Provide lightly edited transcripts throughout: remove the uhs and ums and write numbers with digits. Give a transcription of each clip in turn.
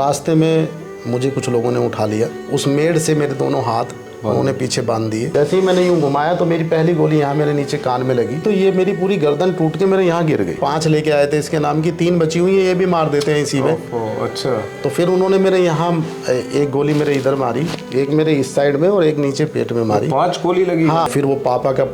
रास्ते में मुझे कुछ लोगों ने उठा लिया। उस मेड से मेरे दोनों हाथ उन्होंने पीछे बांध दिए। जैसे ही मैंने यूं घुमाया तो मेरी पहली गोली यहाँ मेरे नीचे कान में लगी, तो ये मेरी पूरी गर्दन टूट के मेरे यहाँ गिर गई। 5 लेके आए थे इसके नाम की, 3 बची हुई है, ये भी मार देते हैं इसी में। अच्छा। तो फिर उन्होंने मेरे यहाँ एक गोली मेरे इधर मारी, एक मेरे इस साइड में और एक नीचे पेट में मारी। 5 गोली लगी? हाँ। फिर वो पापा का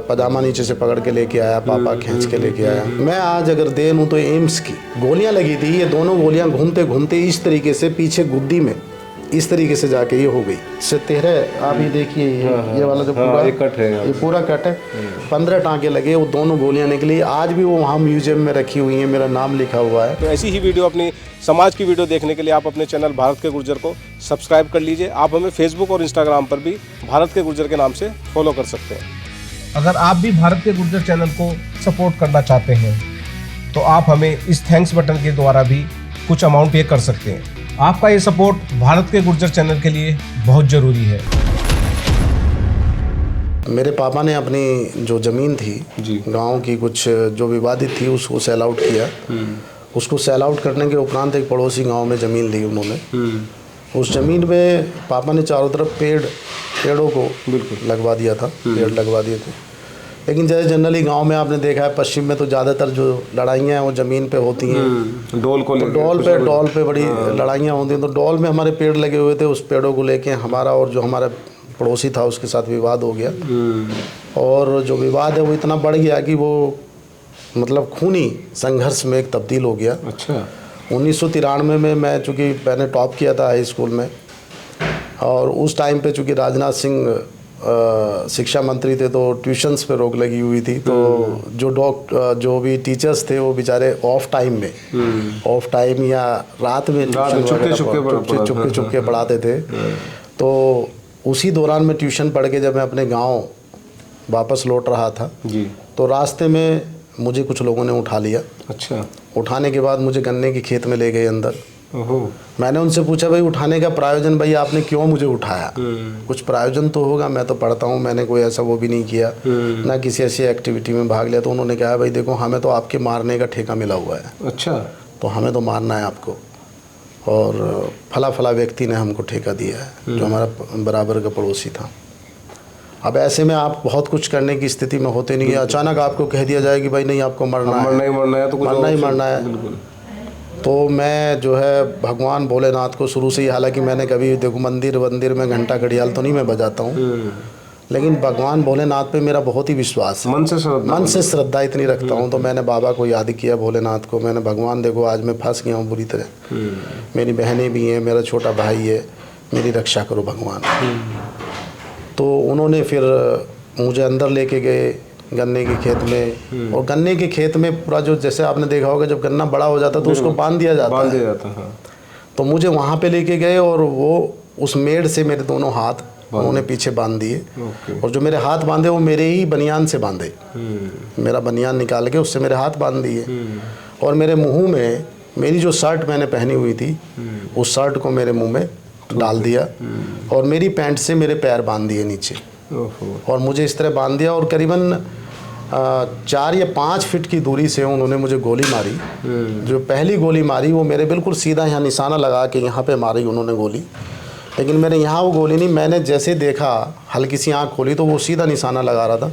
पजामा नीचे से पकड़ के लेके आया, पापा खींच के लेके आया। मैं आज अगर दे लूँ तो एम्स की गोलियां लगी थी। ये दोनों गोलियां घूमते घूमते इस तरीके से पीछे गुद्दी में इस तरीके से जाके ये हो गई। इससे 13 आप ये देखिए, ये वाला जो पूरा कट है, ये पूरा कट है। 15 टाँके लगे, वो दोनों गोलियां निकली। आज भी वो वहाँ म्यूजियम में रखी हुई है, मेरा नाम लिखा हुआ है। तो ऐसी ही वीडियो, अपनी समाज की वीडियो देखने के लिए आप अपने चैनल भारत के गुर्जर को सब्सक्राइब कर लीजिए। आप हमें फेसबुक और इंस्टाग्राम पर भी भारत के गुर्जर के नाम से फॉलो कर सकते हैं। अगर आप भी भारत के गुर्जर चैनल को सपोर्ट करना चाहते हैं तो आप हमें इस थैंक्स बटन के द्वारा भी कुछ अमाउंट पे कर सकते हैं। आपका ये सपोर्ट भारत के गुर्जर चैनल के लिए बहुत ज़रूरी है। मेरे पापा ने अपनी जो ज़मीन थी गांव की, कुछ जो विवादित थी, उसको सेल आउट किया। उसको सेल आउट करने के उपरांत एक पड़ोसी गांव में ज़मीन ली उन्होंने। उस ज़मीन में पापा ने चारों तरफ पेड़ों को लगवा दिया था, पेड़ लगवा दिए थे। लेकिन जैसे जनरली गांव में आपने देखा है, पश्चिम में तो ज़्यादातर जो लड़ाइयाँ हैं वो ज़मीन पे होती हैं। डोल पे बड़ी लड़ाइयाँ होती हैं। तो डोल में हमारे पेड़ लगे हुए थे, उस पेड़ों को लेके हमारा और जो हमारा पड़ोसी था उसके साथ विवाद हो गया। और जो विवाद है वो इतना बढ़ गया कि वो मतलब खूनी संघर्ष में एक तब्दील हो गया। अच्छा। 1993 में मैं चूँकि मैंने टॉप किया था हाई स्कूल में, और उस टाइम पे चूँकि राजनाथ सिंह शिक्षा मंत्री थे तो ट्यूशन्स पे रोक लगी हुई थी। तो जो भी टीचर्स थे वो बेचारे ऑफ टाइम या रात में चुपके पढ़ाते थे। तो उसी दौरान मैं ट्यूशन पढ़ के जब मैं अपने गांव वापस लौट रहा था तो रास्ते में मुझे कुछ लोगों ने उठा लिया। अच्छा। उठाने के बाद मुझे गन्ने के खेत में ले गए अंदर। मैंने उनसे पूछा, भाई उठाने का प्रायोजन, भाई आपने क्यों मुझे उठाया? कुछ प्रायोजन तो होगा, मैं तो पढ़ता हूँ, मैंने कोई ऐसा वो भी नहीं किया, ना किसी ऐसी एक्टिविटी में भाग लिया। तो उन्होंने कहा, भाई देखो हमें तो आपके मारने का ठेका मिला हुआ है। अच्छा। तो हमें तो मारना है आपको, और फला व्यक्ति ने हमको ठेका दिया है, जो हमारा बराबर का पड़ोसी था। अब ऐसे में आप बहुत कुछ करने की स्थिति में होते नहीं है। अचानक आपको कह दिया जाए कि भाई नहीं, आपको मरना ही मरना है। तो मैं जो है भगवान भोलेनाथ को शुरू से ही, हालांकि मैंने कभी देखो मंदिर में घंटा घड़ियाल तो नहीं मैं बजाता हूँ, लेकिन भगवान भोलेनाथ पे मेरा बहुत ही विश्वास है। मन से श्रद्धा इतनी रखता हूँ। तो मैंने बाबा को याद किया, भोलेनाथ को। मैंने, भगवान देखो आज मैं फंस गया हूँ बुरी तरह, मेरी बहनें भी हैं, मेरा छोटा भाई है, मेरी रक्षा करो भगवान। तो उन्होंने फिर मुझे अंदर लेके गए गन्ने के खेत में। और गन्ने के खेत में पूरा, जो जैसे आपने देखा होगा, जब गन्ना बड़ा हो जाता तो उसको बांध दिया जाता है। तो मुझे वहाँ पे लेके गए और वो उस मेड़ से मेरे दोनों हाथ उन्होंने पीछे बांध दिए। और जो मेरे हाथ बांधे वो मेरे ही बनियान से बांधे। मेरा बनियान निकाल के उससे मेरे हाथ बांध दिए। और मेरे मुँह में, मेरी जो शर्ट मैंने पहनी हुई थी उस शर्ट को मेरे मुँह में डाल दिया, और मेरी पैंट से मेरे पैर बांध दिए नीचे, और मुझे इस तरह बांध दिया। और करीबन 4 या 5 फीट की दूरी से उन्होंने मुझे गोली मारी। जो पहली गोली मारी वो मेरे बिल्कुल सीधा यहाँ निशाना लगा के यहाँ पे मारी उन्होंने गोली। लेकिन मेरे यहाँ वो गोली नहीं, मैंने जैसे देखा, हल्की सी आँख खोली तो वो सीधा निशाना लगा रहा था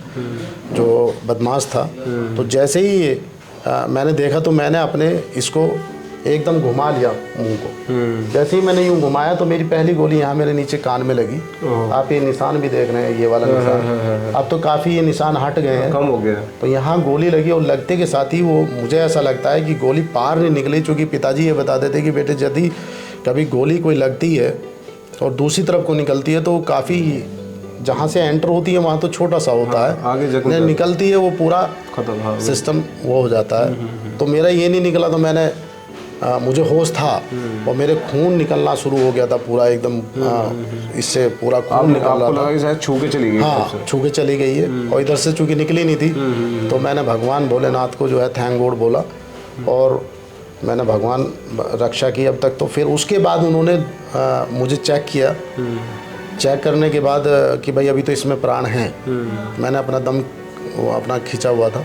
जो बदमाश था। तो जैसे ही मैंने देखा तो मैंने अपने इसको एकदम घुमा लिया मुंह को। जैसे ही मैंने यूं घुमाया तो मेरी पहली गोली यहाँ मेरे नीचे कान में लगी। आप ये निशान भी देख रहे हैं, ये वाला निशान। अब तो काफ़ी ये निशान हट गए हैं, कम हो गया। तो यहाँ गोली लगी, और लगते के साथ ही वो, मुझे ऐसा लगता है कि गोली पार नहीं निकली। चूँकि पिताजी ये बता देते कि बेटे यदि कभी गोली कोई लगती है और दूसरी तरफ को निकलती है तो काफ़ी, जहाँ से एंटर होती है वहाँ तो छोटा सा होता है, आगे निकलती है वो पूरा खत्म, सिस्टम वो हो जाता है। तो मेरा ये नहीं निकला। तो मैंने, मुझे होश था और मेरे खून निकलना शुरू हो गया था पूरा एकदम। इससे पूरा खून निकल रहा था। शायद छू के चली गई। हाँ, छू के चली गई है। और इधर से चूँकि निकली नहीं थी, तो मैंने भगवान भोलेनाथ को जो है थैंक गॉड बोला, और मैंने भगवान रक्षा की अब तक। तो फिर उसके बाद उन्होंने मुझे चेक किया। चेक करने के बाद कि भाई अभी तो इसमें प्राण हैं। मैंने अपना दम अपना खींचा हुआ था।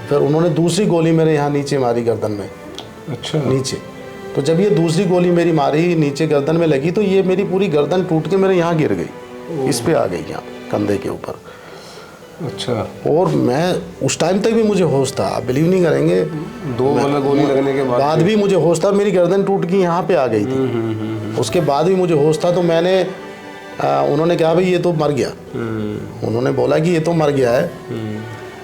फिर उन्होंने दूसरी गोली मेरे यहाँ नीचे मारी, गर्दन में। अच्छा। नीचे, तो जब ये दूसरी गोली मेरी मारी नीचे गर्दन में लगी तो ये मेरी पूरी गर्दन टूट के मेरे यहाँ गिर गई, इस पे आ गई यहाँ कंधे के ऊपर। अच्छा। और मैं उस टाइम तक भी मुझे होश था, आप बिलीव नहीं करेंगे, 2 गोली लगने के बाद भी मुझे होश था। मेरी गर्दन टूट के यहाँ पे आ गई थी, उसके बाद भी मुझे होश था। तो मैंने उन्होंने कहा भाई ये तो मर गया, उन्होंने बोला कि ये तो मर गया है।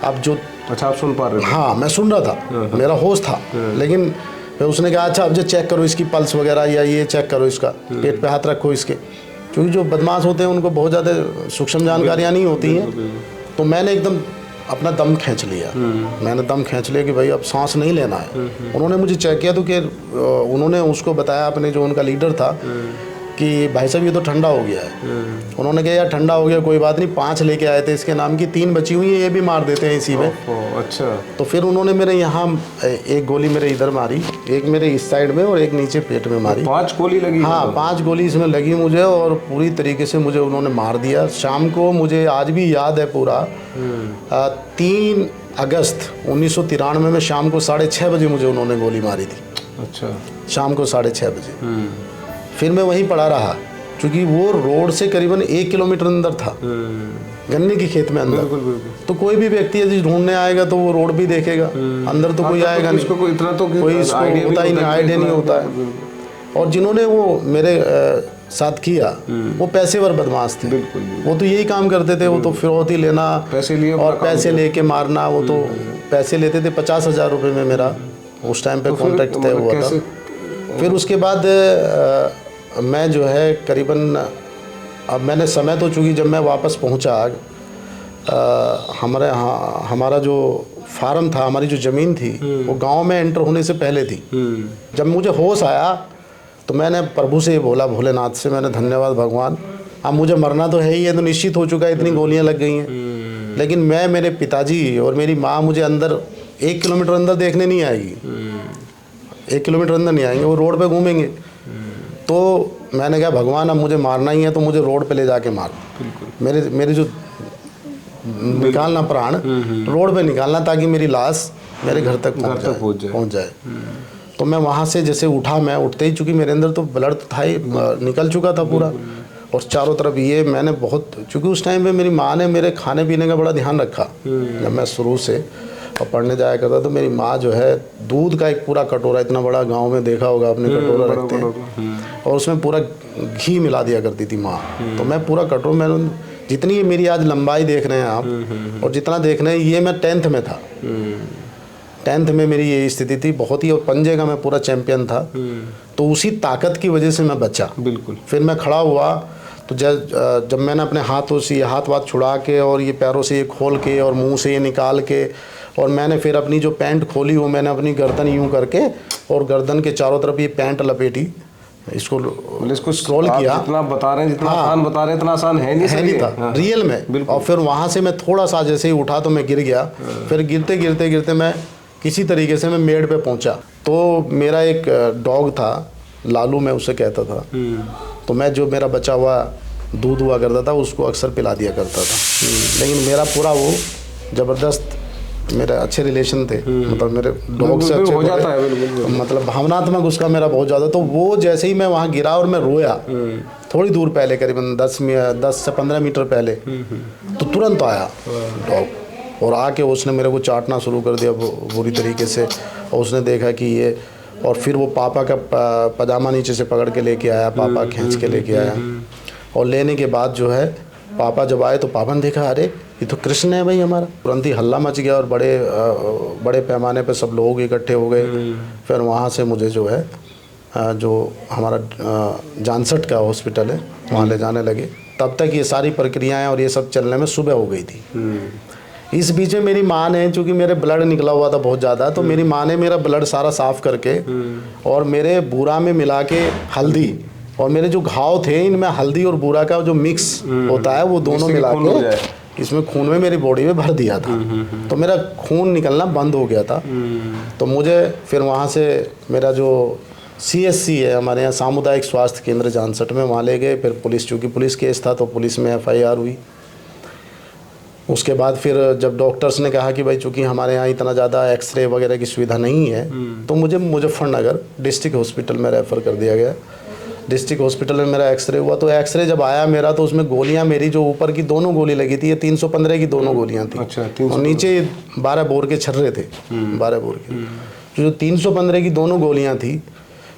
अब जो अच्छा, आप सुन पा रहे हो? हाँ, मैं सुन रहा था, मेरा होश था, लेकिन फिर उसने कहा अच्छा अब जो चेक करो इसकी पल्स वगैरह, या ये चेक करो, इसका पेट पे हाथ रखो इसके, क्योंकि जो बदमाश होते हैं उनको बहुत ज़्यादा सूक्ष्म जानकारियाँ नहीं होती हैं। तो मैंने एकदम अपना दम खींच लिया, मैंने दम खींच लिया कि भाई अब सांस नहीं लेना है। उन्होंने मुझे चेक किया तो कि उन्होंने उसको बताया, अपने जो उनका लीडर था, कि भाई साहब ये तो ठंडा हो गया है। उन्होंने कहा यार ठंडा हो गया कोई बात नहीं, 5 लेके आए थे इसके नाम की, 3 बची हुई है, ये भी मार देते हैं इसी में। अच्छा। तो फिर उन्होंने मेरे यहाँ एक गोली मेरे इधर मारी, एक मेरे इस साइड में और एक नीचे पेट में मारी। 5 गोली लगी? हाँ, 5 गोली इसमें लगी मुझे, और पूरी तरीके से मुझे उन्होंने मार दिया। शाम को मुझे आज भी याद है पूरा, 3 अगस्त 1993 में शाम को 6:30 बजे मुझे उन्होंने गोली मारी थी। अच्छा। शाम को 6:30 बजे। फिर मैं वहीं पड़ा रहा, क्योंकि वो रोड से करीबन 1 किलोमीटर अंदर था, गन्ने की खेत में अंदर। बिल्कुल बिल्कुल। तो कोई भी व्यक्ति यदि ढूंढने आएगा तो वो रोड भी देखेगा, अंदर तो कोई आएगा नहीं, कोई इतना तो कोई इसको होता ही नहीं, आइडिया नहीं होता है। और जिन्होंने वो मेरे साथ किया वो पेशेवर बदमाश थे। बिल्कुल। वो तो यही काम करते थे, वो तो फिरौती लेना, पैसे लिए और पैसे लेके मारना। वो तो पैसे लेते थे, 50,000 रुपये में मेरा उस टाइम पे कॉन्ट्रैक्ट तय हुआ था। फिर उसके बाद मैं जो है करीबन, अब मैंने समय तो चूँकि जब मैं वापस पहुँचा, हमारा जो फार्म था, हमारी जो ज़मीन थी, वो गांव में एंटर होने से पहले थी। जब मुझे होश आया तो मैंने प्रभु से ये बोला, भोलेनाथ से, मैंने धन्यवाद भगवान, अब मुझे मरना तो है ही है, तो निश्चित हो चुका है, इतनी गोलियां लग गई हैं, लेकिन मैं, मेरे पिताजी और मेरी माँ मुझे अंदर 1 किलोमीटर अंदर देखने नहीं आएगी, 1 किलोमीटर अंदर नहीं आएंगे, वो रोड पे घूमेंगे। तो मैंने कहा भगवान अब मुझे मारना ही है तो मुझे रोड पे ले जाके मार, मेरे जो निकालना प्राण रोड पे निकालना, ताकि मेरी लाश मेरे घर तक पहुंच जाए। तो मैं वहाँ से जैसे उठा, मैं उठते ही, चूँकि मेरे अंदर तो ब्लड था ही, निकल चुका था पूरा, और चारों तरफ ये मैंने बहुत, चूँकि उस टाइम पे मेरी माँ ने मेरे खाने पीने का बड़ा ध्यान रखा। जब मैं शुरू से और पढ़ने जाया करता तो मेरी माँ जो है दूध का एक पूरा कटोरा, इतना बड़ा, गांव में देखा होगा आपने, कटोरा रखते हैं, और उसमें पूरा घी मिला दिया करती थी माँ। तो मैं पूरा कटोरा, मैंने जितनी मेरी आज लंबाई देख रहे हैं आप, और जितना देख रहे हैं, ये मैं 10th में था, 10th में मेरी ये स्थिति थी बहुत ही, और पंजे का मैं पूरा चैंपियन था। तो उसी ताकत की वजह से मैं बचा। बिल्कुल। फिर मैं खड़ा हुआ तो जब मैंने अपने हाथों से ये हाथ छुड़ा के, और ये पैरों से ये खोल के, और मुंह से ये निकाल के, और मैंने फिर अपनी जो पैंट खोली, वो मैंने अपनी गर्दन यूं करके, और गर्दन के चारों तरफ ये पैंट लपेटी, इसको स्क्रॉल किया। जितना बता रहे हैं, जितना आसान बता रहे हैं, इतना आसान है नहीं था रियल में। और फिर वहाँ से मैं थोड़ा सा जैसे ही उठा तो मैं गिर गया। फिर गिरते गिरते गिरते मैं किसी तरीके से मैं मेड़ पे पहुँचा। तो मेरा एक डॉग था, लालू मैं उसे कहता था, तो मैं जो मेरा बचा हुआ दूध हुआ करता था उसको अक्सर पिला दिया करता था। लेकिन मेरा पूरा वो ज़बरदस्त, मेरे अच्छे रिलेशन थे, मतलब मेरे डॉग से अच्छे हो जाता है, मतलब भावनात्मक उसका मेरा बहुत ज़्यादा। तो वो जैसे ही मैं वहाँ गिरा और मैं रोया, थोड़ी दूर पहले, करीबन 10 से 15 मीटर पहले, तो तुरंत आया डॉग, और आके उसने मेरे को चाटना शुरू कर दिया बुरी तरीके से। और उसने देखा कि ये, और फिर वो पापा का पजामा नीचे से पकड़ के लेके आया, पापा खींच के लेके आया। और लेने के बाद जो है, पापा जब आए तो पापा ने देखा, अरे ये तो कृष्ण है भाई हमारा। तुरंत ही हल्ला मच गया, और बड़े पैमाने पे सब लोग इकट्ठे हो गए। फिर वहाँ से मुझे जो है, जो हमारा जानसठ का हॉस्पिटल है, वहाँ ले जाने लगे। तब तक ये सारी प्रक्रियाएं और ये सब चलने में सुबह हो गई थी। इस बीच में मेरी माँ ने, चूँकि मेरे ब्लड निकला हुआ था बहुत ज़्यादा, तो मेरी माँ ने मेरा ब्लड सारा साफ़ करके, और मेरे बूरा में मिला के हल्दी, और मेरे जो घाव थे इनमें हल्दी और बूरा का जो मिक्स होता है, वो दोनों मिला के इसमें खून में मेरी बॉडी में भर दिया था। तो मेरा खून निकलना बंद हो गया था। तो मुझे फिर वहाँ से मेरा जो CSC है हमारे यहाँ, सामुदायिक स्वास्थ्य केंद्र जानसठ में, वहाँ ले गए। फिर पुलिस, चूँकि पुलिस केस था तो पुलिस में FIR हुई। उसके बाद फिर जब डॉक्टर्स ने कहा कि भाई चूँकि हमारे यहाँ इतना ज़्यादा एक्सरे वगैरह की सुविधा नहीं है, तो मुझे मुजफ्फरनगर डिस्ट्रिक्ट हॉस्पिटल में रेफ़र कर दिया गया। डिस्ट्रिक्ट हॉस्पिटल में मेरा एक्सरे हुआ, तो एक्सरे जब आया मेरा, तो उसमें गोलियां, मेरी जो ऊपर की दोनों गोली लगी थी, ये 315 की दोनों गोलियां थी। अच्छा, और नीचे 12 बोर के छर्रे थे, 12 बोर के। जो 315 की दोनों गोलियां थी,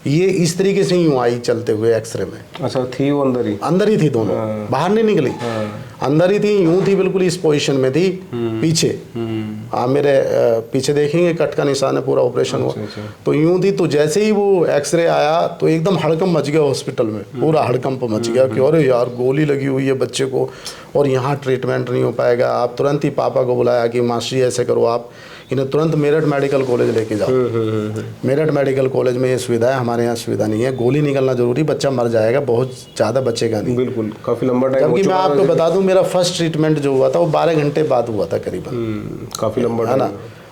ये इस तरीके से यूँ आई चलते हुए एक्सरे में। अच्छा, थी वो अंदर ही थी दोनों, बाहर नहीं निकली, अंदर ही थी, यूँ थी, बिल्कुल इस पोजीशन में थी पीछे। आप मेरे पीछे देखेंगे कट का निशान है, पूरा ऑपरेशन हुआ, तो यूँ थी। तो जैसे ही वो एक्सरे आया तो एकदम हड़कंप मच गया हॉस्पिटल में, पूरा हड़कंप मच गया कि अरे यार गोली लगी हुई है बच्चे को और यहाँ ट्रीटमेंट नहीं हो पाएगा। आप तुरंत ही पापा को बुलाया कि मास्टर जी ऐसे करो, आप इन्हें तुरंत मेरठ मेडिकल कॉलेज लेके जाओ। मेरठ मेडिकल कॉलेज में ये सुविधा है, हमारे यहाँ सुविधा नहीं है। गोली निकलना जरूरी, बच्चा मर जाएगा, बहुत ज़्यादा बचेगा नहीं। बिल्कुल, काफ़ी लंबा टाइम। जबकि मैं आपको बता दूं, मेरा फर्स्ट ट्रीटमेंट जो हुआ था वो 12 घंटे बाद हुआ था करीबन। काफ़ी लंबा है ना।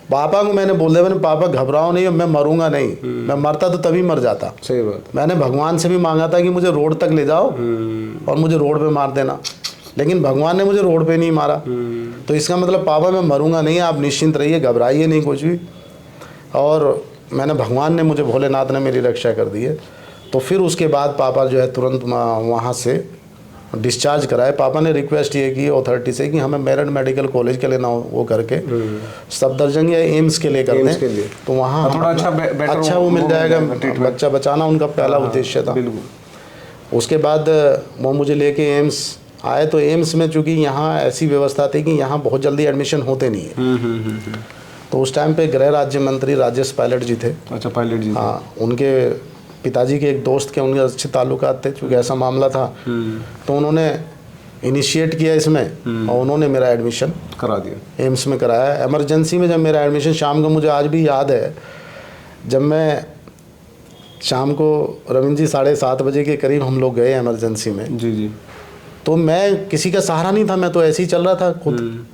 पापा को मैंने बोल दिया, मैंने पापा घबराओ नहीं, मैं मरूंगा नहीं, मैं मरता तो तभी मर जाता। सही बात। मैंने भगवान से भी मांगा था कि मुझे रोड तक ले जाओ और मुझे रोड पे मार देना, लेकिन भगवान ने मुझे रोड पे नहीं मारा। तो इसका मतलब पापा मैं मरूंगा नहीं, आप निश्चिंत रहिए, घबराइए नहीं कुछ भी। और मैंने, भगवान ने मुझे, भोलेनाथ ने मेरी रक्षा कर दी है। तो फिर उसके बाद पापा जो है तुरंत वहाँ से डिस्चार्ज कराए। पापा ने रिक्वेस्ट ये की अथॉरिटी से कि हमें मेरठ मेडिकल कॉलेज के लिए ना वो करके सफदरजंग या एम्स के लिए करते हैं, तो वहाँ थोड़ा अच्छा वो मिल जाएगा, बच्चा बचाना उनका पहला उद्देश्य था। उसके बाद वो मुझे लेके एम्स आए। तो एम्स में चूँकि यहाँ ऐसी व्यवस्था थी कि यहाँ बहुत जल्दी एडमिशन होते नहीं है। तो उस टाइम पे गृह राज्य मंत्री राजेश पायलट जी थे। अच्छा, पायलट जी। हाँ, उनके पिताजी के एक दोस्त के उनके अच्छे ताल्लुकात थे, चूँकि ऐसा मामला था। तो उन्होंने इनिशिएट किया इसमें और उन्होंने मेरा एडमिशन करा दिया, एम्स में कराया। इमरजेंसी में जब मेरा एडमिशन, शाम को मुझे आज भी याद है, जब मैं शाम को रविंद्र जी 7:30 बजे के करीब हम लोग गए इमरजेंसी में। जी। तो मैं किसी का सहारा नहीं था, मैं तो ऐसे ही चल रहा था खुद,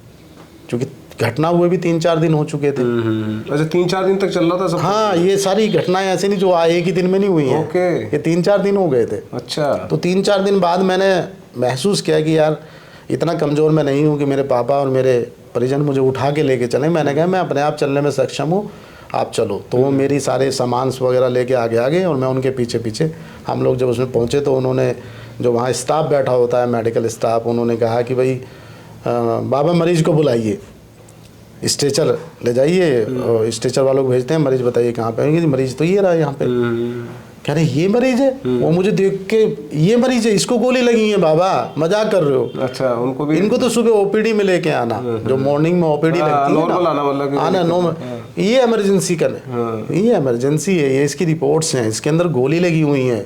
क्योंकि घटना हुए भी 3-4 दिन हो चुके थे। अच्छा, 3-4 दिन तक चल रहा था सब? हाँ, ये सारी घटनाएं ऐसे नहीं जो एक ही दिन में नहीं हुई हैं। ओके। ये 3-4 दिन हो गए थे। अच्छा। तो 3-4 दिन बाद मैंने महसूस किया कि यार इतना कमज़ोर मैं नहीं हूँ कि मेरे पापा और मेरे परिजन मुझे उठा के लेके चले। मैंने कहा मैं अपने आप चलने में सक्षम हूँ, आप चलो। तो वो मेरी सारे सामान वगैरह लेके आगे आ गए और मैं उनके पीछे पीछे। हम लोग जब उसमें पहुँचे तो उन्होंने, जो वहाँ स्टाफ बैठा होता है मेडिकल स्टाफ, उन्होंने कहा कि भाई बाबा मरीज़ को बुलाइए, स्ट्रेचर ले जाइए, और स्ट्रेचर वालों को भेजते हैं, मरीज़ बताइए कहाँ पे है। मरीज़ तो ये रहा यहाँ पे। कह रहे ये मरीज़ है? वो मुझे देख के, ये मरीज़ है, इसको गोली लगी है बाबा, मजाक कर रहे हो? अच्छा, उनको भी, इनको तो सुबह ओपीडी में लेके आना, जो मॉर्निंग में ओपीडी लगती है ना, आना ये इमरजेंसी का नहीं, ये इमरजेंसी है, ये इसकी रिपोर्ट्स हैं, इसके अंदर गोली लगी हुई हैं।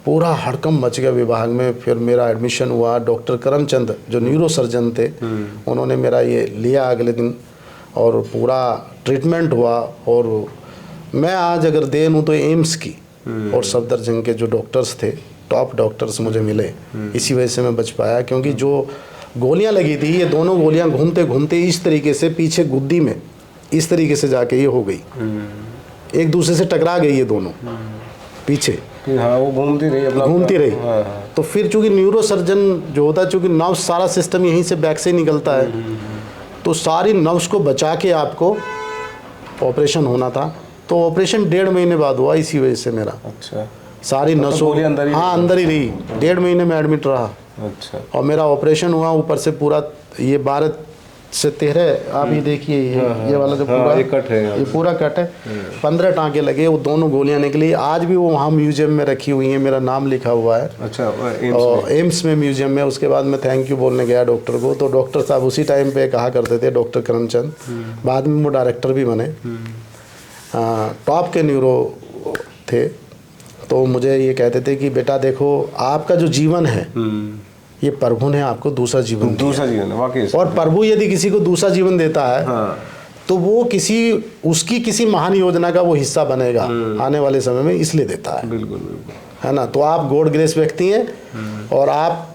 पूरा हड़कंप मच गया विभाग में। फिर मेरा एडमिशन हुआ। डॉक्टर करमचंद जो न्यूरो सर्जन थे, उन्होंने मेरा ये लिया अगले दिन और पूरा ट्रीटमेंट हुआ। और मैं आज अगर दे दूँ तो एम्स की और सफदरजंग के जो डॉक्टर्स थे, टॉप डॉक्टर्स मुझे मिले, इसी वजह से मैं बच पाया। क्योंकि जो गोलियां लगी थी, ये दोनों गोलियां घूमते घूमते इस तरीके से पीछे गुद्दी में इस तरीके से जाके ये हो गई, एक दूसरे से टकरा गई ये दोनों पीछे। हाँ, वो घूमती रही। तो फिर चूंकि न्यूरो सर्जन जो होता है, चूंकि नर्व सारा सिस्टम यहीं से बैक से निकलता है, तो सारी नर्व्स को बचा के आपको ऑपरेशन होना था। तो ऑपरेशन 1.5 महीने बाद हुआ, इसी वजह से मेरा। अच्छा। सारी नसों, हाँ, अंदर ही रही। 1.5 महीने में एडमिट रहा। अच्छा। और मेरा ऑपरेशन हुआ ऊपर से पूरा, ये 12 से 13, आप ये देखिए, ये वाला जो पूरा कट है, ये पूरा कट है। 15 टाँके लगे, वो दोनों गोलियां निकली। आज भी वो वहाँ म्यूजियम में रखी हुई हैं, मेरा नाम लिखा हुआ है। अच्छा, और एम्स में म्यूजियम में। उसके बाद मैं थैंक यू बोलने गया डॉक्टर को, तो डॉक्टर साहब उसी टाइम पे कहा करते थे, डॉक्टर करमचंद, बाद में वो डायरेक्टर भी बने, टॉप के न्यूरो थे। तो मुझे ये कहते थे कि बेटा देखो, आपका जो जीवन है, ये प्रभु ने आपको दूसरा जीवन दिया। वाकई। और प्रभु यदि किसी को दूसरा जीवन देता है, तो वो उसकी किसी महान योजना का वो हिस्सा बनेगा आने वाले समय में, इसलिए देता है। बिल्कुल, है ना। तो आप गॉड ग्रेस व्यक्ति हैं। और आप,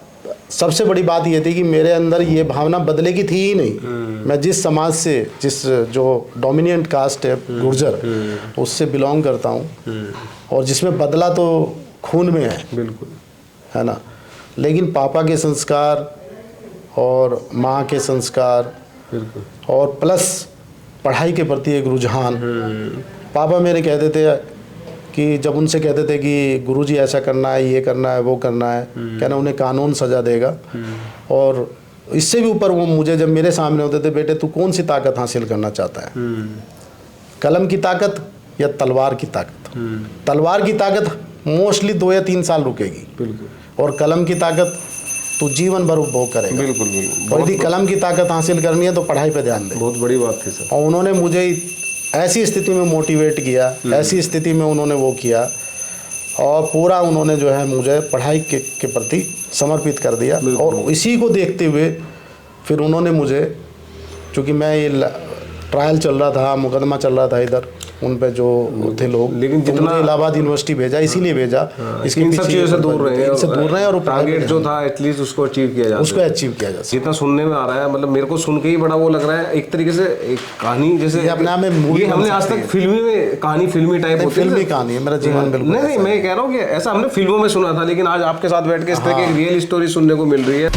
सबसे बड़ी बात ये थी कि मेरे अंदर ये भावना बदले की थी ही नहीं। मैं जिस समाज से, जिस जो डोमिनेंट कास्ट है गुर्जर, उससे बिलोंग करता हूँ, और जिसमें बदला तो खून में है। बिल्कुल, है ना। लेकिन पापा के संस्कार और माँ के संस्कार बिल्कुल। और प्लस पढ़ाई के प्रति एक रुझान। पापा मेरे कहते थे कि जब उनसे कहते थे कि गुरुजी ऐसा करना है, ये करना है, वो करना है, कहना उन्हें कानून सजा देगा। और इससे भी ऊपर वो मुझे जब मेरे सामने होते थे, बेटे तू कौन सी ताकत हासिल करना चाहता है, कलम की ताकत या तलवार की ताकत? तलवार की ताकत मोस्टली 2 या 3 साल रुकेगी, बिल्कुल। और कलम की ताकत तू जीवन भर उपभोग करेगा। बिल्कुल बिल्कुल। और यदि कलम की ताकत हासिल करनी है तो पढ़ाई पे ध्यान दे। बहुत बड़ी बात थी सर। और उन्होंने मुझे ऐसी स्थिति में मोटिवेट किया, ऐसी स्थिति में उन्होंने वो किया, और पूरा उन्होंने जो है मुझे पढ़ाई के प्रति समर्पित कर दिया। और इसी को देखते हुए फिर उन्होंने मुझे, चूँकि मैं ये ट्रायल चल रहा था, मुकदमा चल रहा था इधर उन पे जो थे लोग, लेकिन तो जितना मुझे इलाहाबाद यूनिवर्सिटी भेजा, इसीलिए भेजा इसके इन सब चीज़ों से दूर रहे, इनसे दूर रहे और टारगेट जो था एटलीस्ट उसको अचीव किया जा उसको अचीव किया जा सके। जितना सुनने में आ रहा है, मतलब मेरे को सुन के ही बड़ा वो लग रहा है, एक तरीके से एक कहानी जैसे ये अपने आप में मूवी ये बन हमने आज सकती तक है। फिल्मी में कहानी फिल्मी टाइप होती है, फिल्मी कहानी है, मेरा जीवन बिल्कुल नहीं ऐसा है। मैं कह रहा हूँ कि ऐसा हमने फिल्मों में सुना था, लेकिन आज आपके साथ बैठ के इस तरह की रियल स्टोरी सुनने को मिल रही है।